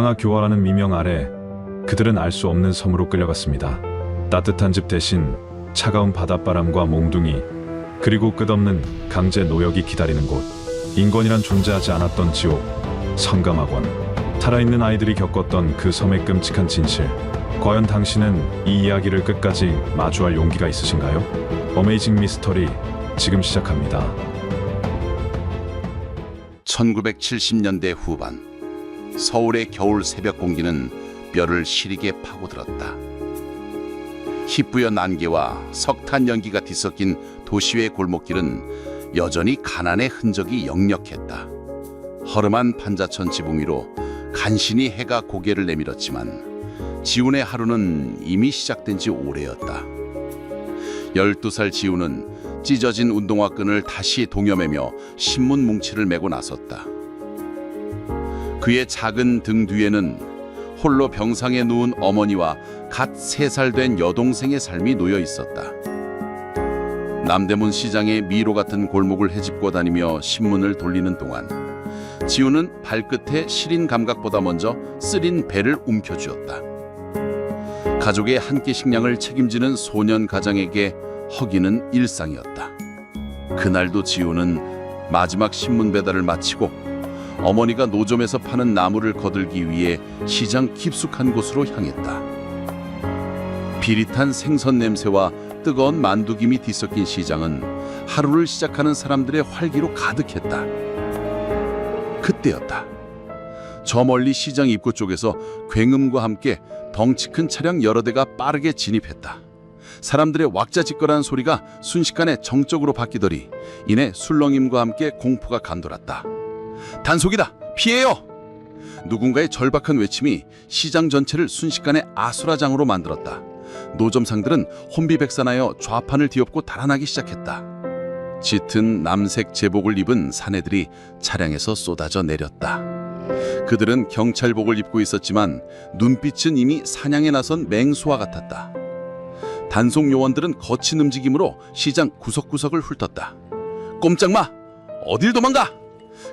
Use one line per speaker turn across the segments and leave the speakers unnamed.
불쌍하 교화라는 미명 아래 그들은 알 수 없는 섬으로 끌려갔습니다. 따뜻한 집 대신 차가운 바닷바람과 몽둥이, 그리고 끝없는 강제 노역이 기다리는 곳. 인권이란 존재하지 않았던 지옥, 성감학원. 살아있는 아이들이 겪었던 그 섬의 끔찍한 진실. 과연 당신은 이 이야기를 끝까지 마주할 용기가 있으신가요? 어메이징 미스터리 지금 시작합니다.
1970년대 후반, 서울의 겨울 새벽 공기는 뼈를 시리게 파고들었다. 희뿌연 안개와 석탄 연기가 뒤섞인 도시의 골목길은 여전히 가난의 흔적이 역력했다. 허름한 판자촌 지붕 위로 간신히 해가 고개를 내밀었지만 지훈의 하루는 이미 시작된 지 오래였다. 12살 지훈은 찢어진 운동화 끈을 다시 동여매며 신문 뭉치를 메고 나섰다. 그의 작은 등 뒤에는 홀로 병상에 누운 어머니와 갓 3살 된 여동생의 삶이 놓여 있었다. 남대문 시장의 미로 같은 골목을 헤집고 다니며 신문을 돌리는 동안 지훈은 발끝에 시린 감각보다 먼저 쓰린 배를 움켜쥐었다. 가족의 한 끼 식량을 책임지는 소년 가장에게 허기는 일상이었다. 그날도 지훈은 마지막 신문 배달을 마치고 어머니가 노점에서 파는 나물을 거들기 위해 시장 깊숙한 곳으로 향했다. 비릿한 생선 냄새와 뜨거운 만두김이 뒤섞인 시장은 하루를 시작하는 사람들의 활기로 가득했다. 그때였다. 저 멀리 시장 입구 쪽에서 굉음과 함께 덩치 큰 차량 여러 대가 빠르게 진입했다. 사람들의 왁자지껄한 소리가 순식간에 정적으로 바뀌더니 이내 술렁임과 함께 공포가 감돌았다. 단속이다! 피해요! 누군가의 절박한 외침이 시장 전체를 순식간에 아수라장으로 만들었다. 노점상들은 혼비백산하여 좌판을 뒤엎고 달아나기 시작했다. 짙은 남색 제복을 입은 사내들이 차량에서 쏟아져 내렸다. 그들은 경찰복을 입고 있었지만 눈빛은 이미 사냥에 나선 맹수와 같았다. 단속 요원들은 거친 움직임으로 시장 구석구석을 훑었다. 꼼짝마! 어딜 도망가!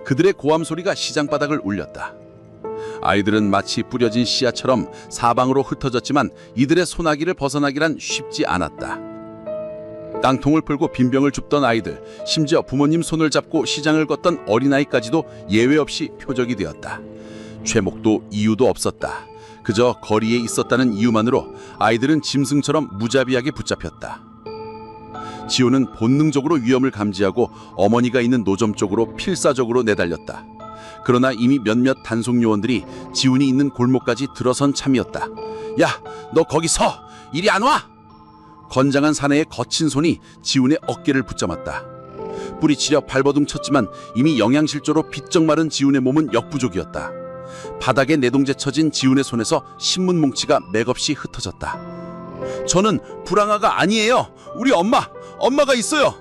그들의 고함 소리가 시장 바닥을 울렸다. 아이들은 마치 뿌려진 씨앗처럼 사방으로 흩어졌지만 이들의 소나기를 벗어나기란 쉽지 않았다. 깡통을 풀고 빈병을 줍던 아이들, 심지어 부모님 손을 잡고 시장을 걷던 어린아이까지도 예외 없이 표적이 되었다. 죄목도 이유도 없었다. 그저 거리에 있었다는 이유만으로 아이들은 짐승처럼 무자비하게 붙잡혔다. 지호는 본능적으로 위험을 감지하고 어머니가 있는 노점 쪽으로 필사적으로 내달렸다. 그러나 이미 몇몇 단속 요원들이 지훈이 있는 골목까지 들어선 참이었다. 야, 너 거기 서! 이리 안 와! 건장한 사내의 거친 손이 지훈의 어깨를 붙잡았다. 뿌리치려 발버둥 쳤지만 이미 영양실조로 비쩍 마른 지훈의 몸은 역부족이었다. 바닥에 내동재 쳐진 지훈의 손에서 신문 뭉치가 맥없이 흩어졌다. 저는 불황아가 아니에요. 우리 엄마가 있어요.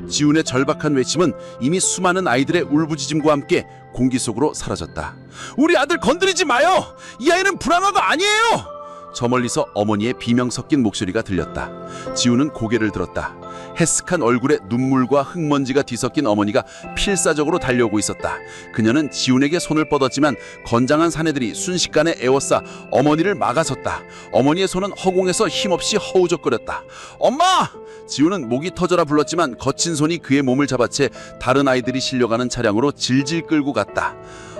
지훈의 절박한 외침은 이미 수많은 아이들의 울부짖음과 함께 공기 속으로 사라졌다. 우리 아들 건드리지 마요. 이 아이는 불황아가 아니에요. 저 멀리서 어머니의 비명 섞인 목소리가 들렸다. 지훈은 고개를 들었다. 해쓱한 얼굴에 눈물과 흙먼지가 뒤섞인 어머니가 필사적으로 달려오고 있었다. 그녀는 지훈에게 손을 뻗었지만 건장한 사내들이 순식간에 에워싸 어머니를 막아섰다. 어머니의 손은 허공에서 힘없이 허우적거렸다. 엄마! 지훈은 목이 터져라 불렀지만 거친 손이 그의 몸을 잡아채 다른 아이들이 실려가는 차량으로 질질 끌고 갔다.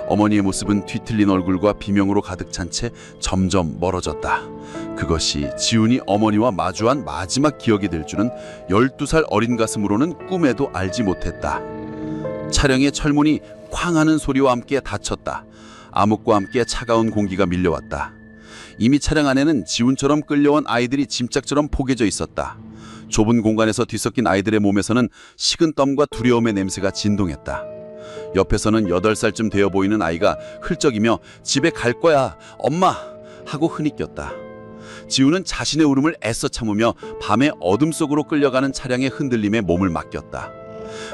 어머니의 모습은 뒤틀린 얼굴과 비명으로 가득 찬 채 점점 멀어졌다. 그것이 지훈이 어머니와 마주한 마지막 기억이 될 줄은 12살 어린 가슴으로는 꿈에도 알지 못했다. 차량의 철문이 쾅 하는 소리와 함께 닫혔다. 암흑과 함께 차가운 공기가 밀려왔다. 이미 차량 안에는 지훈처럼 끌려온 아이들이 짐짝처럼 포개져 있었다. 좁은 공간에서 뒤섞인 아이들의 몸에서는 식은땀과 두려움의 냄새가 진동했다. 옆에서는 8살쯤 되어 보이는 아이가 흘쩍이며 집에 갈 거야, 엄마! 하고 흐느꼈다. 지훈은 자신의 울음을 애써 참으며 밤의 어둠 속으로 끌려가는 차량의 흔들림에 몸을 맡겼다.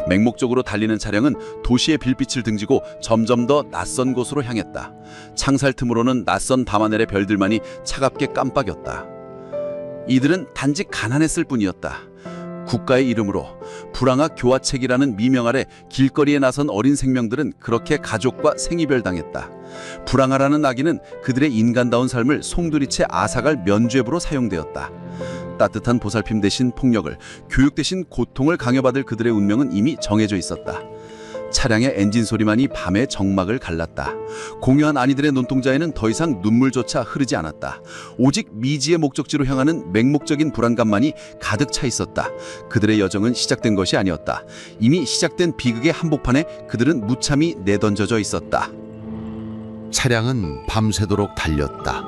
맹목적으로 달리는 차량은 도시의 빌빛을 등지고 점점 더 낯선 곳으로 향했다. 창살 틈으로는 낯선 밤하늘의 별들만이 차갑게 깜빡였다. 이들은 단지 가난했을 뿐이었다. 국가의 이름으로 불황아 교화책이라는 미명 아래 길거리에 나선 어린 생명들은 그렇게 가족과 생이별당했다. 불황아라는 아기는 그들의 인간다운 삶을 송두리째 앗아갈 면죄부로 사용되었다. 따뜻한 보살핌 대신 폭력을, 교육 대신 고통을 강요받을 그들의 운명은 이미 정해져 있었다. 차량의 엔진 소리만이 밤의 정막을 갈랐다. 공허한 아이들의 눈동자에는 더 이상 눈물조차 흐르지 않았다. 오직 미지의 목적지로 향하는 맹목적인 불안감만이 가득 차 있었다. 그들의 여정은 시작된 것이 아니었다. 이미 시작된 비극의 한복판에 그들은 무참히 내던져져 있었다.
차량은 밤새도록 달렸다.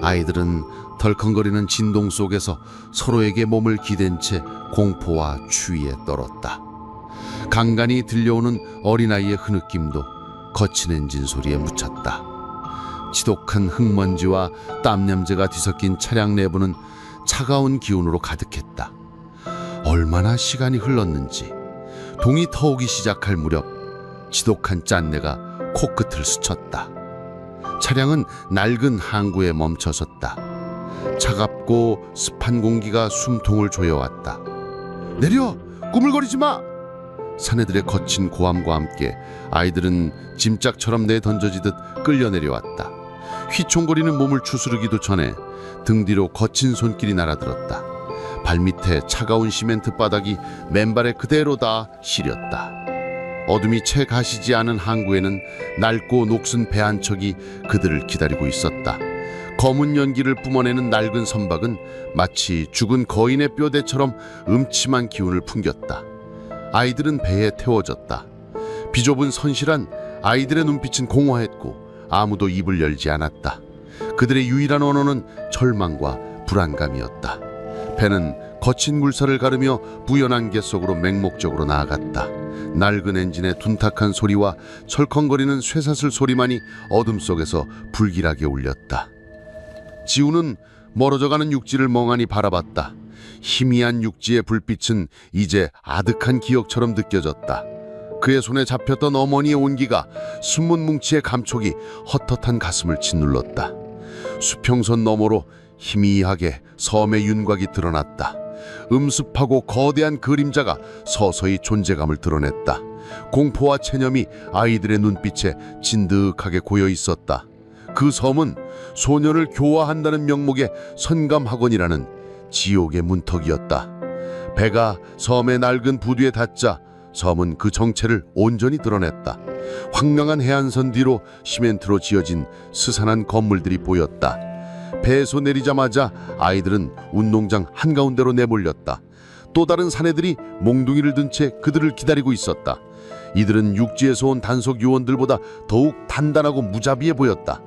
아이들은 덜컹거리는 진동 속에서 서로에게 몸을 기댄 채 공포와 추위에 떨었다. 간간히 들려오는 어린아이의 흐느낌도 거친 엔진 소리에 묻혔다. 지독한 흙먼지와 땀냄새가 뒤섞인 차량 내부는 차가운 기운으로 가득했다. 얼마나 시간이 흘렀는지 동이 터오기 시작할 무렵 지독한 짠내가 코끝을 스쳤다. 차량은 낡은 항구에 멈춰섰다. 차갑고 습한 공기가 숨통을 조여왔다. 내려! 꾸물거리지 마! 사내들의 거친 고함과 함께 아이들은 짐짝처럼 내던져지듯 끌려 내려왔다. 휘청거리는 몸을 추스르기도 전에 등 뒤로 거친 손길이 날아들었다. 발밑에 차가운 시멘트 바닥이 맨발에 그대로 다 시렸다. 어둠이 채 가시지 않은 항구에는 낡고 녹슨 배 한 척이 그들을 기다리고 있었다. 검은 연기를 뿜어내는 낡은 선박은 마치 죽은 거인의 뼈대처럼 음침한 기운을 풍겼다. 아이들은 배에 태워졌다. 비좁은 선실한 아이들의 눈빛은 공허했고 아무도 입을 열지 않았다. 그들의 유일한 언어는 절망과 불안감이었다. 배는 거친 물살을 가르며 부연한 갯 속으로 맹목적으로 나아갔다. 낡은 엔진의 둔탁한 소리와 철컹거리는 쇠사슬 소리만이 어둠 속에서 불길하게 울렸다. 지우는 멀어져가는 육지를 멍하니 바라봤다. 희미한 육지의 불빛은 이제 아득한 기억처럼 느껴졌다. 그의 손에 잡혔던 어머니의 온기가 숨은 뭉치의 감촉이 헛헛한 가슴을 짓눌렀다. 수평선 너머로 희미하게 섬의 윤곽이 드러났다. 음습하고 거대한 그림자가 서서히 존재감을 드러냈다. 공포와 체념이 아이들의 눈빛에 진득하게 고여 있었다. 그 섬은 소년을 교화한다는 명목의 선감학원이라는 지옥의 문턱이었다. 배가 섬의 낡은 부두에 닿자 섬은 그 정체를 온전히 드러냈다. 황량한 해안선 뒤로 시멘트로 지어진 스산한 건물들이 보였다. 배에서 내리자마자 아이들은 운동장 한가운데로 내몰렸다. 또 다른 사내들이 몽둥이를 든 채 그들을 기다리고 있었다. 이들은 육지에서 온 단속 요원들보다 더욱 단단하고 무자비해 보였다.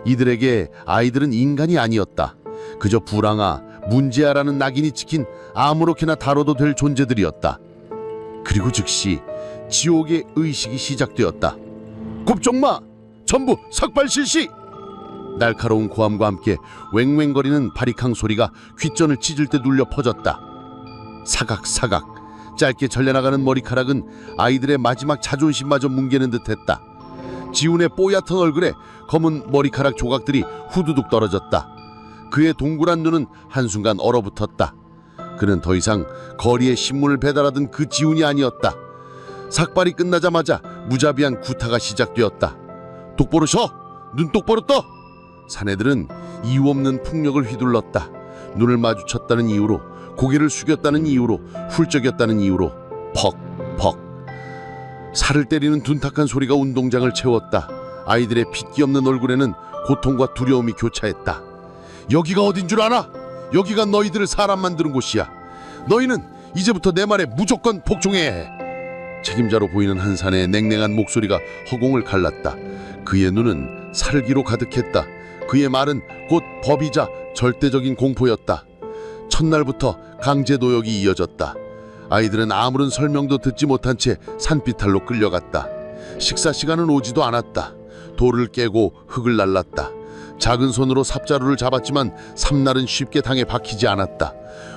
이들에게 아이들은 인간이 아니었다. 그저 불황아, 문제아라는 낙인이 찍힌 아무렇게나 다뤄도 될 존재들이었다. 그리고 즉시 지옥의 의식이 시작되었다. 곱종마! 전부 삭발 실시! 날카로운 고함과 함께 왱왱거리는 바리캉 소리가 귓전을 찢을 때 눌려 퍼졌다. 사각사각 짧게 잘려나가는 머리카락은 아이들의 마지막 자존심마저 뭉개는 듯했다. 지훈의 뽀얗던 얼굴에 검은 머리카락 조각들이 후두둑 떨어졌다. 그의 동그란 눈은 한순간 얼어붙었다. 그는 더 이상 거리에 신문을 배달하던 그 지훈이 아니었다. 삭발이 끝나자마자 무자비한 구타가 시작되었다. 똑바로 서! 눈 똑바로 떠! 사내들은 이유 없는 폭력을 휘둘렀다. 눈을 마주쳤다는 이유로, 고개를 숙였다는 이유로, 훌쩍였다는 이유로 퍽퍽. 살을 때리는 둔탁한 소리가 운동장을 채웠다. 아이들의 핏기 없는 얼굴에는 고통과 두려움이 교차했다. 여기가 어딘 줄 아나? 여기가 너희들을 사람 만드는 곳이야. 너희는 이제부터 내 말에 무조건 복종해야 해. 책임자로 보이는 한 사내의 냉랭한 목소리가 허공을 갈랐다. 그의 눈은 살기로 가득했다. 그의 말은 곧 법이자 절대적인 공포였다. 첫날부터 강제 노역이 이어졌다. 아이들은 아무런 설명도 듣지 못한 채 산비탈로 끌려갔다. 식사 시간은 오지도 않았다. 돌을 깨고 흙을 날랐다. 작은 손으로 삽자루를 잡았지만 삼날은 쉽게 당해 박히지 않았다.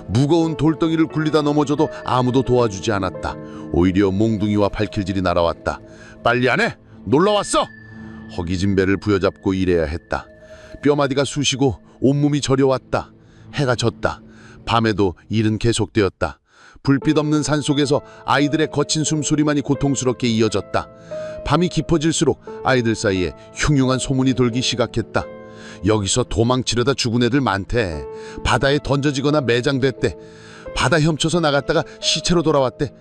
무거운 돌덩이를 굴리다 넘어져도 아무도 도와주지 않았다. 오히려 몽둥이와 발길질이 날아왔다. 빨리 안 해! 놀러왔어! 허기진 배를 부여잡고 일해야 했다. 뼈마디가 쑤시고 온몸이 저려왔다. 해가 졌다. 밤에도 일은 계속되었다. 불빛 없는 산속에서 아이들의 거친 숨소리만이 고통스럽게 이어졌다. 밤이 깊어질수록 아이들 사이에 흉흉한 소문이 돌기 시작했다. 여기서 도망치려다 죽은 애들 많대. 바다에 던져지거나 매장됐대. 바다 헤엄쳐서 나갔다가 시체로 돌아왔대.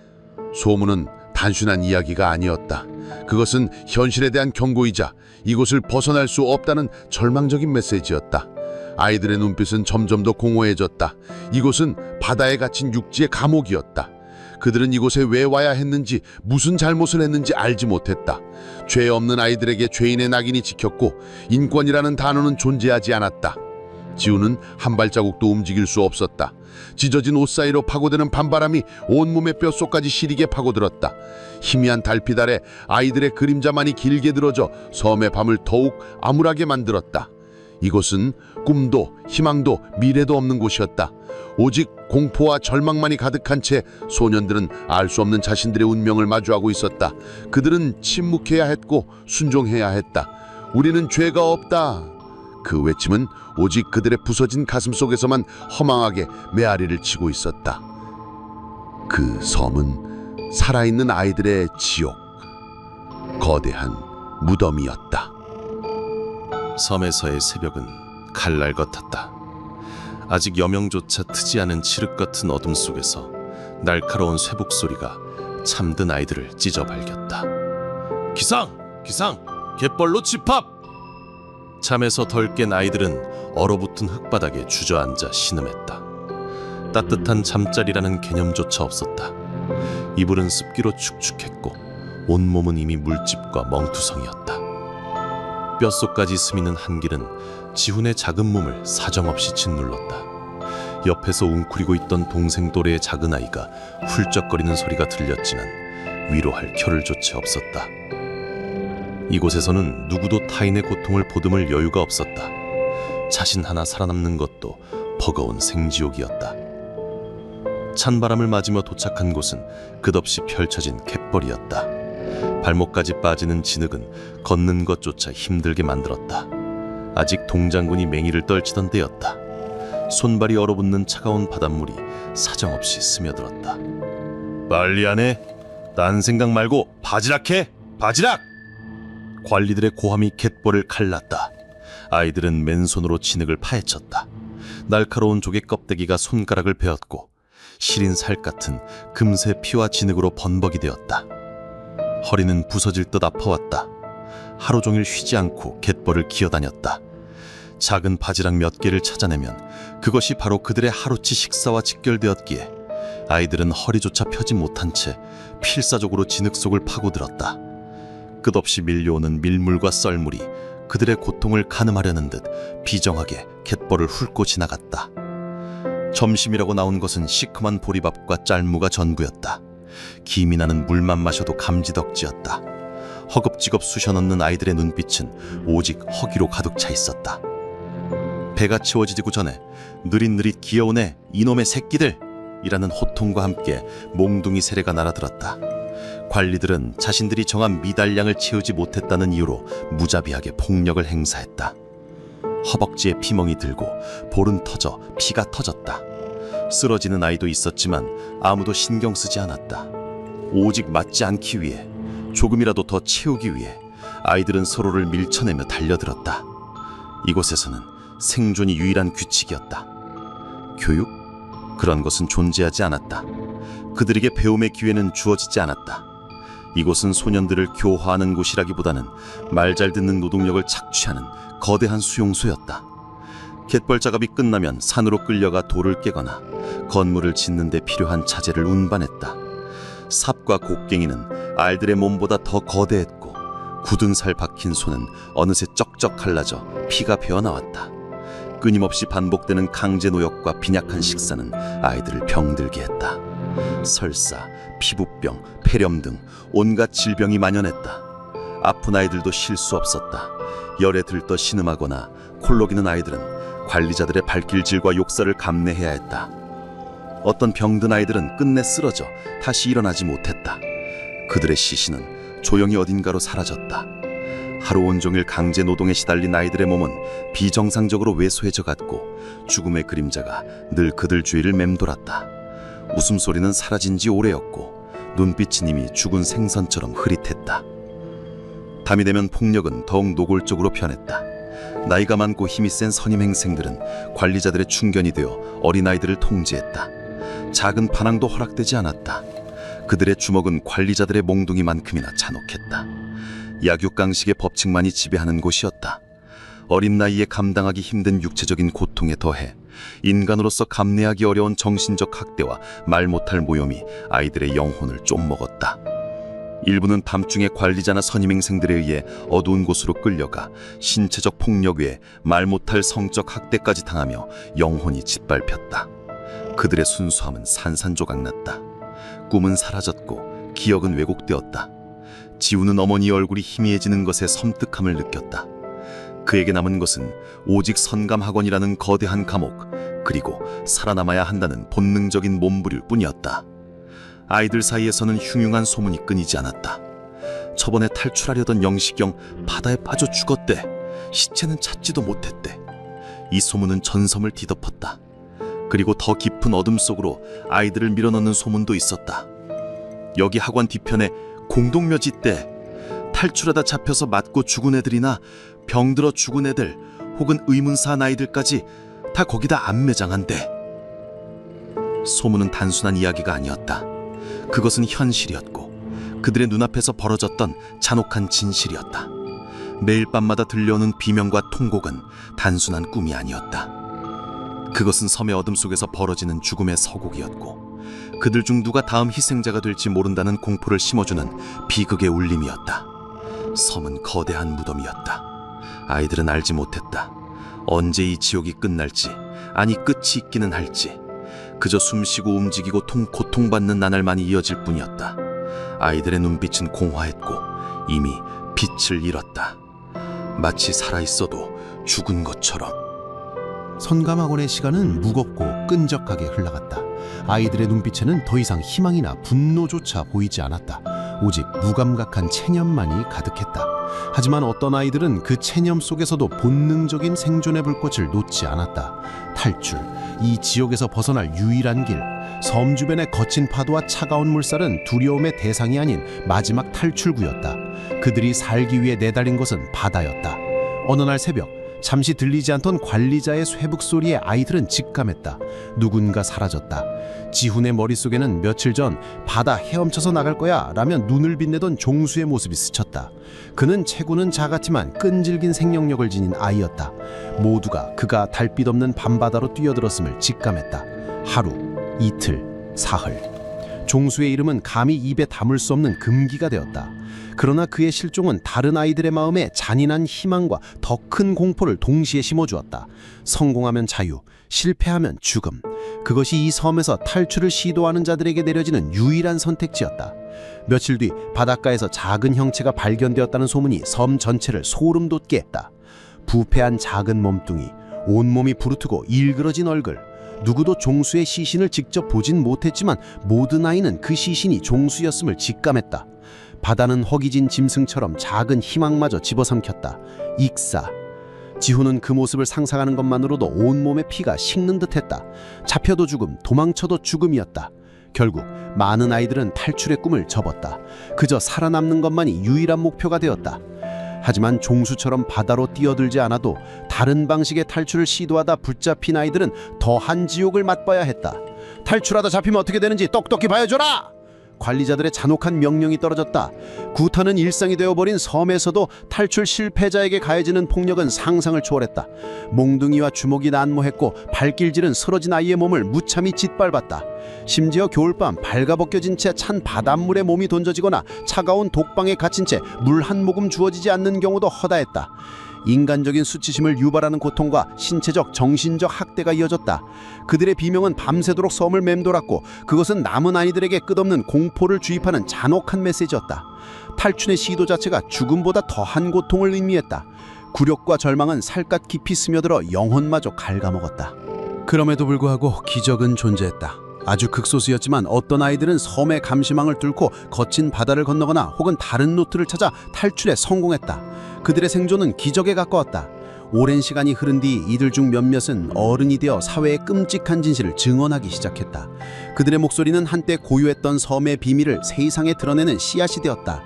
소문은 단순한 이야기가 아니었다. 그것은 현실에 대한 경고이자 이곳을 벗어날 수 없다는 절망적인 메시지였다. 아이들의 눈빛은 점점 더 공허해졌다. 이곳은 바다에 갇힌 육지의 감옥이었다. 그들은 이곳에 왜 와야 했는지, 무슨 잘못을 했는지 알지 못했다. 죄 없는 아이들에게 죄인의 낙인이 찍혔고 인권이라는 단어는 존재하지 않았다. 지우는 한 발자국도 움직일 수 없었다. 찢어진 옷 사이로 파고드는 밤바람이 온몸의 뼛속까지 시리게 파고들었다. 희미한 달빛 아래 아이들의 그림자만이 길게 늘어져 섬의 밤을 더욱 암울하게 만들었다. 이곳은 꿈도 희망도 미래도 없는 곳이었다. 오직 공포와 절망만이 가득한 채 소년들은 알 수 없는 자신들의 운명을 마주하고 있었다. 그들은 침묵해야 했고 순종해야 했다. 우리는 죄가 없다. 그 외침은 오직 그들의 부서진 가슴 속에서만 허망하게 메아리를 치고 있었다. 그 섬은 살아있는 아이들의 지옥, 거대한 무덤이었다.
섬에서의 새벽은 칼날 같았다. 아직 여명조차 트지 않은 칠흑 같은 어둠 속에서 날카로운 쇠복 소리가 잠든 아이들을 찢어 발겼다. 기상! 기상! 갯벌로 집합! 잠에서 덜 깬 아이들은 얼어붙은 흙바닥에 주저앉아 신음했다. 따뜻한 잠자리라는 개념조차 없었다. 이불은 습기로 축축했고 온몸은 이미 물집과 멍투성이었다. 뼛속까지 스미는 한기는 지훈의 작은 몸을 사정없이 짓눌렀다. 옆에서 웅크리고 있던 동생 또래의 작은 아이가 훌쩍거리는 소리가 들렸지만 위로할 겨를조차 없었다. 이곳에서는 누구도 타인의 고통을 보듬을 여유가 없었다. 자신 하나 살아남는 것도 버거운 생지옥이었다. 찬바람을 맞으며 도착한 곳은 끝없이 펼쳐진 갯벌이었다. 발목까지 빠지는 진흙은 걷는 것조차 힘들게 만들었다. 아직 동장군이 맹위를 떨치던 때였다. 손발이 얼어붙는 차가운 바닷물이 사정없이 스며들었다. 빨리 하네. 딴 생각 말고 바지락해. 바지락! 관리들의 고함이 갯벌을 갈랐다. 아이들은 맨손으로 진흙을 파헤쳤다. 날카로운 조개 껍데기가 손가락을 베었고 시린 살 같은 금세 피와 진흙으로 번벅이 되었다. 허리는 부서질 듯 아파왔다. 하루 종일 쉬지 않고 갯벌을 기어다녔다. 작은 바지락 몇 개를 찾아내면 그것이 바로 그들의 하루치 식사와 직결되었기에 아이들은 허리조차 펴지 못한 채 필사적으로 진흙 속을 파고들었다. 끝없이 밀려오는 밀물과 썰물이 그들의 고통을 가늠하려는 듯 비정하게 갯벌을 훑고 지나갔다. 점심이라고 나온 것은 시큼한 보리밥과 짤무가 전부였다. 김이 나는 물만 마셔도 감지덕지였다. 허겁지겁 쑤셔넣는 아이들의 눈빛은 오직 허기로 가득 차 있었다. 배가 채워지고 전에 느릿느릿 기어오네 이놈의 새끼들! 이라는 호통과 함께 몽둥이 세례가 날아들었다. 관리들은 자신들이 정한 미달량을 채우지 못했다는 이유로 무자비하게 폭력을 행사했다. 허벅지에 피멍이 들고 볼은 터져 피가 터졌다. 쓰러지는 아이도 있었지만 아무도 신경 쓰지 않았다. 오직 맞지 않기 위해, 조금이라도 더 채우기 위해 아이들은 서로를 밀쳐내며 달려들었다. 이곳에서는 생존이 유일한 규칙이었다. 교육? 그런 것은 존재하지 않았다. 그들에게 배움의 기회는 주어지지 않았다. 이곳은 소년들을 교화하는 곳이라기보다는 말 잘 듣는 노동력을 착취하는 거대한 수용소였다. 갯벌 작업이 끝나면 산으로 끌려가 돌을 깨거나 건물을 짓는 데 필요한 자재를 운반했다. 삽과 곡괭이는 알들의 몸보다 더 거대했고 굳은 살 박힌 손은 어느새 쩍쩍 갈라져 피가 배어나왔다. 끊임없이 반복되는 강제 노역과 빈약한 식사는 아이들을 병들게 했다. 설사, 피부병, 폐렴 등 온갖 질병이 만연했다. 아픈 아이들도 쉴 수 없었다. 열에 들떠 신음하거나 콜록이는 아이들은 관리자들의 발길질과 욕설을 감내해야 했다. 어떤 병든 아이들은 끝내 쓰러져 다시 일어나지 못했다. 그들의 시신은 조용히 어딘가로 사라졌다. 하루 온종일 강제 노동에 시달린 아이들의 몸은 비정상적으로 왜소해져 갔고 죽음의 그림자가 늘 그들 주위를 맴돌았다. 웃음소리는 사라진 지 오래였고 눈빛은 이미 죽은 생선처럼 흐릿했다. 밤이 되면 폭력은 더욱 노골적으로 변했다. 나이가 많고 힘이 센 선임 행생들은 관리자들의 충견이 되어 어린아이들을 통제했다. 작은 반항도 허락되지 않았다. 그들의 주먹은 관리자들의 몽둥이만큼이나 잔혹했다. 약육강식의 법칙만이 지배하는 곳이었다. 어린 나이에 감당하기 힘든 육체적인 고통에 더해 인간으로서 감내하기 어려운 정신적 학대와 말 못할 모욕이 아이들의 영혼을 좀먹었다. 일부는 밤중에 관리자나 선임행생들에 의해 어두운 곳으로 끌려가 신체적 폭력 외에 말 못할 성적 학대까지 당하며 영혼이 짓밟혔다. 그들의 순수함은 산산조각났다. 꿈은 사라졌고 기억은 왜곡되었다. 지우는 어머니의 얼굴이 희미해지는 것에 섬뜩함을 느꼈다. 그에게 남은 것은 오직 선감학원이라는 거대한 감옥, 그리고 살아남아야 한다는 본능적인 몸부릴 뿐이었다. 아이들 사이에서는 흉흉한 소문이 끊이지 않았다. 저번에 탈출하려던 영식경 바다에 빠져 죽었대. 시체는 찾지도 못했대. 이 소문은 전섬을 뒤덮었다. 그리고 더 깊은 어둠 속으로 아이들을 밀어넣는 소문도 있었다. 여기 학원 뒤편에 공동묘지 때 탈출하다 잡혀서 맞고 죽은 애들이나 병들어 죽은 애들 혹은 의문사한 아이들까지 다 거기다 안매장한대. 소문은 단순한 이야기가 아니었다. 그것은 현실이었고 그들의 눈앞에서 벌어졌던 잔혹한 진실이었다. 매일 밤마다 들려오는 비명과 통곡은 단순한 꿈이 아니었다. 그것은 섬의 어둠 속에서 벌어지는 죽음의 서곡이었고 그들 중 누가 다음 희생자가 될지 모른다는 공포를 심어주는 비극의 울림이었다. 섬은 거대한 무덤이었다. 아이들은 알지 못했다. 언제 이 지옥이 끝날지, 아니 끝이 있기는 할지. 그저 숨쉬고 움직이고 고통받는 나날만이 이어질 뿐이었다. 아이들의 눈빛은 공허했고 이미 빛을 잃었다. 마치 살아있어도 죽은 것처럼.
선감학원의 시간은 무겁고 끈적하게 흘러갔다. 아이들의 눈빛에는 더 이상 희망이나 분노조차 보이지 않았다. 오직 무감각한 체념만이 가득했다. 하지만 어떤 아이들은 그 체념 속에서도 본능적인 생존의 불꽃을 놓지 않았다. 탈출, 이 지옥에서 벗어날 유일한 길. 섬 주변의 거친 파도와 차가운 물살은 두려움의 대상이 아닌 마지막 탈출구였다. 그들이 살기 위해 내달린 곳은 바다였다. 어느 날 새벽, 잠시 들리지 않던 관리자의 쇠북 소리에 아이들은 직감했다. 누군가 사라졌다. 지훈의 머릿속에는 며칠 전 바다 헤엄쳐서 나갈 거야 라며 눈을 빛내던 종수의 모습이 스쳤다. 그는 체구는 작았지만 끈질긴 생명력을 지닌 아이였다. 모두가 그가 달빛 없는 밤바다로 뛰어들었음을 직감했다. 하루, 이틀, 사흘. 종수의 이름은 감히 입에 담을 수 없는 금기가 되었다. 그러나 그의 실종은 다른 아이들의 마음에 잔인한 희망과 더 큰 공포를 동시에 심어주었다. 성공하면 자유, 실패하면 죽음. 그것이 이 섬에서 탈출을 시도하는 자들에게 내려지는 유일한 선택지였다. 며칠 뒤 바닷가에서 작은 형체가 발견되었다는 소문이 섬 전체를 소름 돋게 했다. 부패한 작은 몸뚱이, 온몸이 부르트고 일그러진 얼굴. 누구도 종수의 시신을 직접 보진 못했지만 모든 아이는 그 시신이 종수였음을 직감했다. 바다는 허기진 짐승처럼 작은 희망마저 집어삼켰다. 익사. 지훈은 그 모습을 상상하는 것만으로도 온몸의 피가 식는 듯했다. 잡혀도 죽음, 도망쳐도 죽음이었다. 결국 많은 아이들은 탈출의 꿈을 접었다. 그저 살아남는 것만이 유일한 목표가 되었다. 하지만 종수처럼 바다로 뛰어들지 않아도 다른 방식의 탈출을 시도하다 붙잡힌 아이들은 더한 지옥을 맛봐야 했다. 탈출하다 잡히면 어떻게 되는지 똑똑히 봐야줘라! 관리자들의 잔혹한 명령이 떨어졌다. 구타는 일상이 되어버린 섬에서도 탈출 실패자에게 가해지는 폭력은 상상을 초월했다. 몽둥이와 주먹이 난무했고 발길질은 쓰러진 아이의 몸을 무참히 짓밟았다. 심지어 겨울밤 발가벗겨진 채 찬 바닷물에 몸이 던져지거나 차가운 독방에 갇힌 채 물 한 모금 주어지지 않는 경우도 허다했다. 인간적인 수치심을 유발하는 고통과 신체적, 정신적 학대가 이어졌다. 그들의 비명은 밤새도록 섬을 맴돌았고 그것은 남은 아이들에게 끝없는 공포를 주입하는 잔혹한 메시지였다. 탈출의 시도 자체가 죽음보다 더한 고통을 의미했다. 굴욕과 절망은 살갗 깊이 스며들어 영혼마저 갉아먹었다. 그럼에도 불구하고 기적은 존재했다. 아주 극소수였지만 어떤 아이들은 섬의 감시망을 뚫고 거친 바다를 건너거나 혹은 다른 루트를 찾아 탈출에 성공했다. 그들의 생존은 기적에 가까웠다.
오랜 시간이 흐른 뒤 이들 중 몇몇은 어른이 되어 사회의 끔찍한 진실을 증언하기 시작했다. 그들의 목소리는 한때 고유했던 섬의 비밀을 세상에 드러내는 씨앗이 되었다.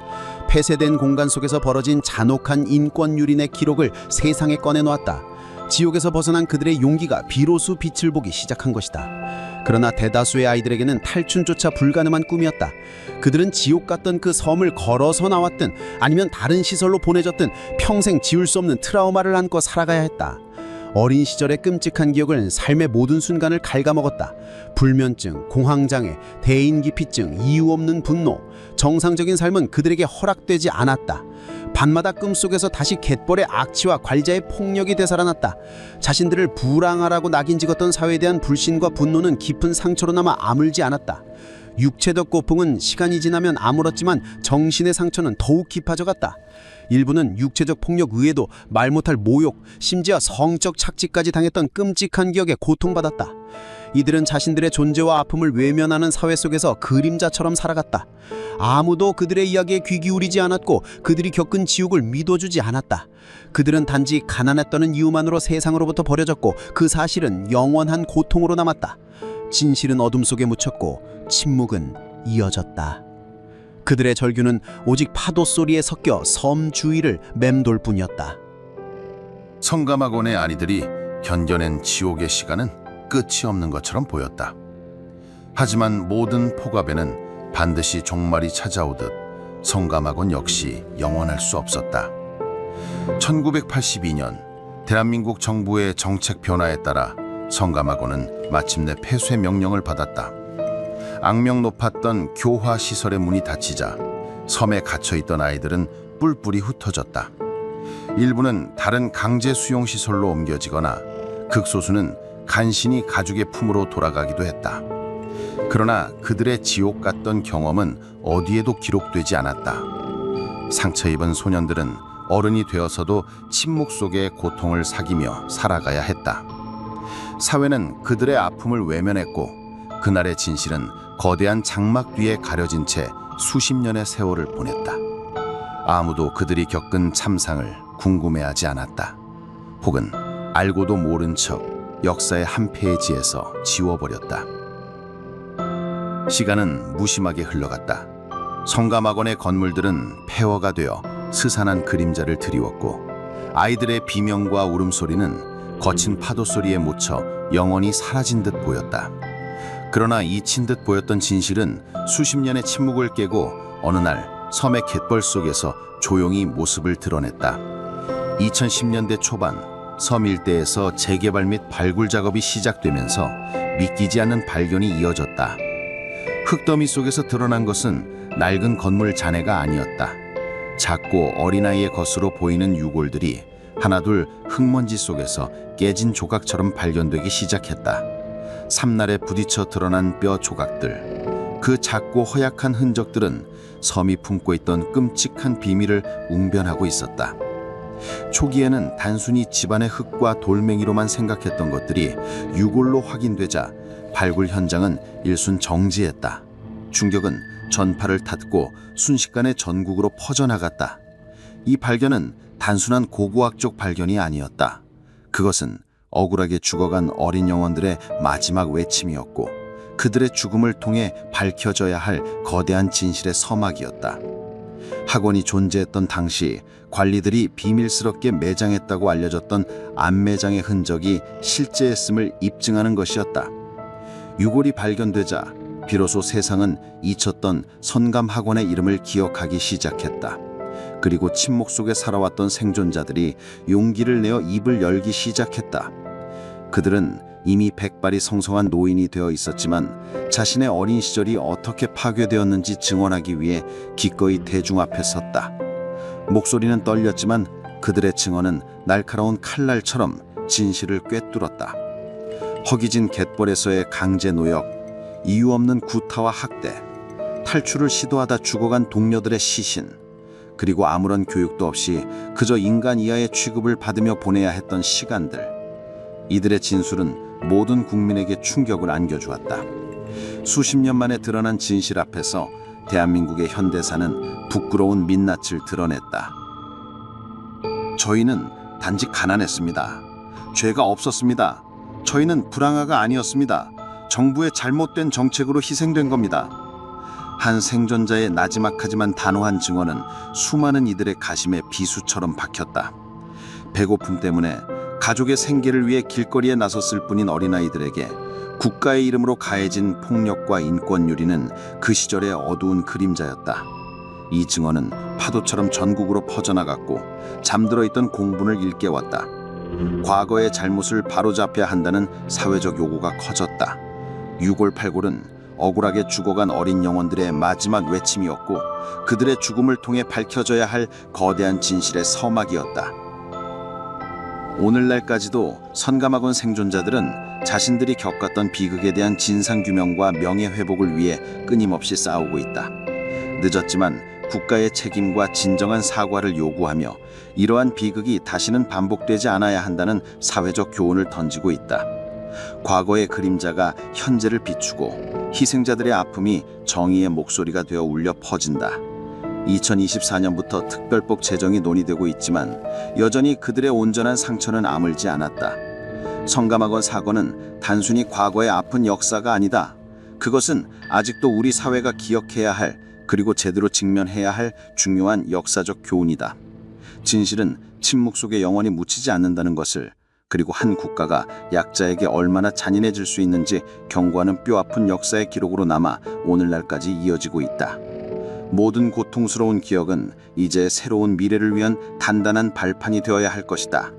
폐쇄된 공간 속에서 벌어진 잔혹한 인권 유린의 기록을 세상에 꺼내놓았다. 지옥에서 벗어난 그들의 용기가 비로소 빛을 보기 시작한 것이다. 그러나 대다수의 아이들에게는 탈출조차 불가능한 꿈이었다. 그들은 지옥 같던 그 섬을 걸어서 나왔든 아니면 다른 시설로 보내졌든 평생 지울 수 없는 트라우마를 안고 살아가야 했다. 어린 시절의 끔찍한 기억은 삶의 모든 순간을 갉아먹었다. 불면증, 공황장애, 대인기피증, 이유 없는 분노. 정상적인 삶은 그들에게 허락되지 않았다. 밤마다 꿈속에서 다시 갯벌의 악취와 관자의 폭력이 되살아났다. 자신들을 불황하라고 낙인 찍었던 사회에 대한 불신과 분노는 깊은 상처로 남아 아물지 않았다. 육체적 고통은 시간이 지나면 아물었지만 정신의 상처는 더욱 깊어져갔다. 일부는 육체적 폭력 외에도 말 못할 모욕, 심지어 성적 착취까지 당했던 끔찍한 기억에 고통받았다. 이들은 자신들의 존재와 아픔을 외면하는 사회 속에서 그림자처럼 살아갔다. 아무도 그들의 이야기에 귀 기울이지 않았고 그들이 겪은 지옥을 믿어주지 않았다. 그들은 단지 가난했다는 이유만으로 세상으로부터 버려졌고 그 사실은 영원한 고통으로 남았다. 진실은 어둠 속에 묻혔고 침묵은 이어졌다. 그들의 절규는 오직 파도 소리에 섞여 섬 주위를 맴돌 뿐이었다.
성가마곤의 아이들이 견뎌낸 지옥의 시간은 끝이 없는 것처럼 보였다. 하지만 모든 폭압에는 반드시 종말이 찾아오듯 성가마곤 역시 영원할 수 없었다. 1982년 대한민국 정부의 정책 변화에 따라 성가마곤은 마침내 폐쇄 명령을 받았다. 악명 높았던 교화시설의 문이 닫히자 섬에 갇혀있던 아이들은 뿔뿔이 흩어졌다. 일부는 다른 강제 수용시설로 옮겨지거나 극소수는 간신히 가족의 품으로 돌아가기도 했다. 그러나 그들의 지옥 같던 경험은 어디에도 기록되지 않았다. 상처 입은 소년들은 어른이 되어서도 침묵 속의 고통을 사귀며 살아가야 했다. 사회는 그들의 아픔을 외면했고 그날의 진실은 거대한 장막 뒤에 가려진 채 수십 년의 세월을 보냈다. 아무도 그들이 겪은 참상을 궁금해하지 않았다. 혹은 알고도 모른 척 역사의 한 페이지에서 지워버렸다. 시간은 무심하게 흘러갔다. 성가마곤의 건물들은 폐허가 되어 스산한 그림자를 드리웠고 아이들의 비명과 울음소리는 거친 파도 소리에 묻혀 영원히 사라진 듯 보였다. 그러나 잊힌 듯 보였던 진실은 수십 년의 침묵을 깨고 어느 날 섬의 갯벌 속에서 조용히 모습을 드러냈다. 2010년대 초반 섬 일대에서 재개발 및 발굴 작업이 시작되면서 믿기지 않는 발견이 이어졌다. 흙더미 속에서 드러난 것은 낡은 건물 잔해가 아니었다. 작고 어린아이의 것으로 보이는 유골들이 하나둘 흙먼지 속에서 깨진 조각처럼 발견되기 시작했다. 삼날에 부딪혀 드러난 뼈 조각들, 그 작고 허약한 흔적들은 섬이 품고 있던 끔찍한 비밀을 웅변하고 있었다. 초기에는 단순히 집안의 흙과 돌멩이로만 생각했던 것들이 유골로 확인되자 발굴 현장은 일순 정지했다. 충격은 전파를 탔고 순식간에 전국으로 퍼져나갔다. 이 발견은 단순한 고고학적 발견이 아니었다. 그것은 억울하게 죽어간 어린 영혼들의 마지막 외침이었고 그들의 죽음을 통해 밝혀져야 할 거대한 진실의 서막이었다. 학원이 존재했던 당시 관리들이 비밀스럽게 매장했다고 알려졌던 암매장의 흔적이 실제였음을 입증하는 것이었다. 유골이 발견되자 비로소 세상은 잊혔던 선감학원의 이름을 기억하기 시작했다. 그리고 침묵 속에 살아왔던 생존자들이 용기를 내어 입을 열기 시작했다. 그들은 이미 백발이 성성한 노인이 되어 있었지만 자신의 어린 시절이 어떻게 파괴되었는지 증언하기 위해 기꺼이 대중 앞에 섰다. 목소리는 떨렸지만 그들의 증언은 날카로운 칼날처럼 진실을 꿰뚫었다. 허기진 갯벌에서의 강제 노역, 이유 없는 구타와 학대, 탈출을 시도하다 죽어간 동료들의 시신, 그리고 아무런 교육도 없이 그저 인간 이하의 취급을 받으며 보내야 했던 시간들. 이들의 진술은 모든 국민에게 충격을 안겨주었다. 수십 년 만에 드러난 진실 앞에서 대한민국의 현대사는 부끄러운 민낯을 드러냈다. 저희는
단지 가난했습니다. 죄가 없었습니다. 저희는 불황아가 아니었습니다. 정부의 잘못된 정책으로 희생된 겁니다. 한 생존자의 나지막하지만 단호한 증언은 수많은 이들의 가심에 비수처럼 박혔다. 배고픔 때문에 가족의 생계를 위해 길거리에 나섰을 뿐인 어린아이들에게 국가의 이름으로 가해진 폭력과 인권유리는 그 시절의 어두운 그림자였다. 이 증언은 파도처럼 전국으로 퍼져나갔고 잠들어 있던 공분을 일깨웠다. 과거의 잘못을 바로잡아야 한다는 사회적 요구가 커졌다. 유골팔골은 억울하게 죽어간 어린 영혼들의 마지막 외침이었고 그들의 죽음을 통해 밝혀져야 할 거대한 진실의 서막이었다. 오늘날까지도 선감학원 생존자들은 자신들이 겪었던 비극에 대한 진상규명과 명예회복을 위해 끊임없이 싸우고 있다. 늦었지만 국가의 책임과 진정한 사과를 요구하며 이러한 비극이 다시는 반복되지 않아야 한다는 사회적 교훈을 던지고 있다. 과거의 그림자가 현재를 비추고 희생자들의 아픔이 정의의 목소리가 되어 울려 퍼진다. 2024년부터 특별법 제정이 논의되고 있지만 여전히 그들의 온전한 상처는 아물지 않았다. 성감학원 사건은 단순히 과거의 아픈 역사가 아니다. 그것은 아직도 우리 사회가 기억해야 할 그리고 제대로 직면해야 할 중요한 역사적 교훈이다. 진실은 침묵 속에 영원히 묻히지 않는다는 것을, 그리고 한 국가가 약자에게 얼마나 잔인해질 수 있는지 경고하는 뼈아픈 역사의 기록으로 남아 오늘날까지 이어지고 있다. 모든 고통스러운 기억은 이제 새로운 미래를 위한 단단한 발판이 되어야 할 것이다.